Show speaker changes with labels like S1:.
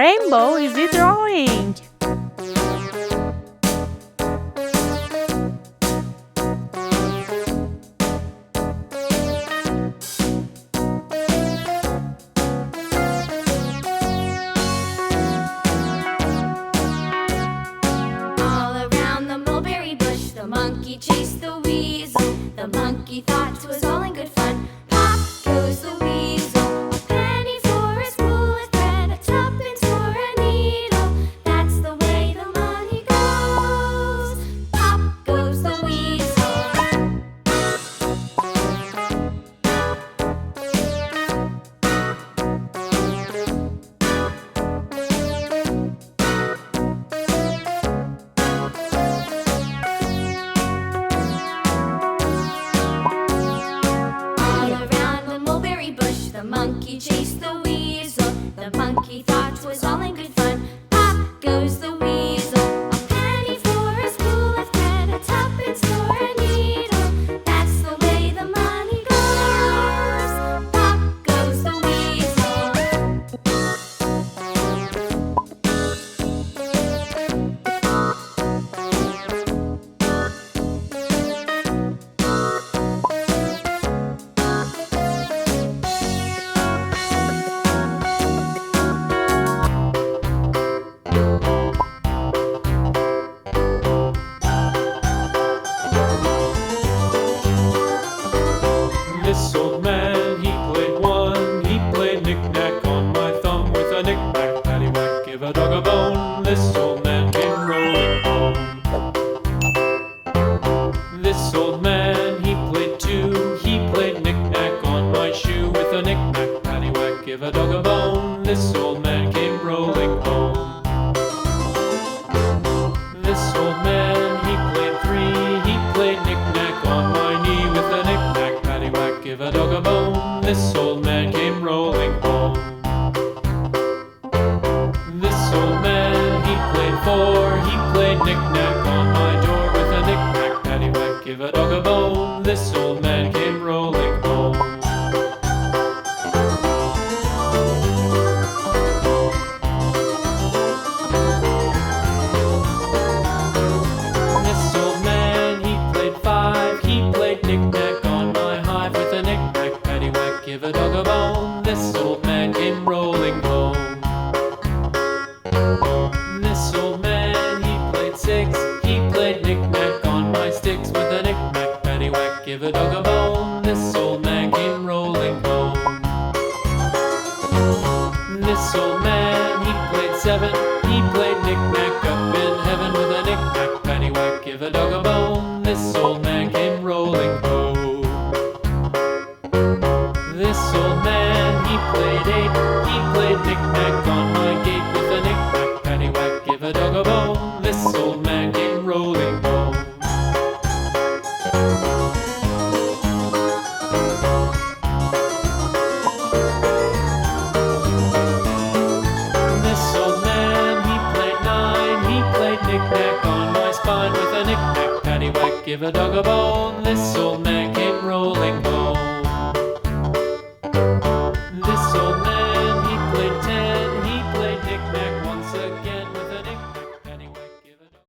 S1: rainbow is he drawing?
S2: All around the mulberry bush, the monkey chased the weasel. The monkey thought 'twas all in good fun. Pop goes the weasel, a penny for a spool of thread, a tuppence for a needle. That's the way the money goes. Pop goes the weasel. All around the mulberry bush, the monkey chased the weasel. The monkey thought 'twas all in good fun. Pop goes the weasel, a penny for a spool of thread, a tuppence for a needle. That's the way the money goes. Pop goes the weasel.
S3: This old man, he played one. He played knick-knack on my thumb with a knick-knack, paddywhack, give a dog a bone. This old man came rolling home. This old man, he played two. He played knick-knack on my shoe with a knick-knack, paddywhack, give a dog a bone. This old man came rolling home. This old man, he played three. He played knick-knack on my knee with a knick-knack, paddywhack, give a dog a bone. This old man came rolling home. This old man, he played four. He played knick-knack on my door with a knick-knack, paddywhack, give a dog a bone. This old man came rolling home. This old man, he played five. He played knick-knack on my hive with a knick-knack, paddywhack, give a dog a bone. This old man came rolling home. This old man, he played six. He played knick-knack on my sticks with a knick-knack, paddywhack, give a dog a bone. This old man came rolling home. This old man, he played seven. He played knick-knack up in heaven with a knick-knack, paddywhack, give a dog a bone. This old man came rolling home. This old man, he played eight. He played knick-knack on my gate with a knick-knack, paddywhack, give a dog a bone. This old man came rolling home. This old man, he played nine. He played knick-knack on my spine with a knick-knack, paddywhack, give a dog a bone. This old man came rolling home.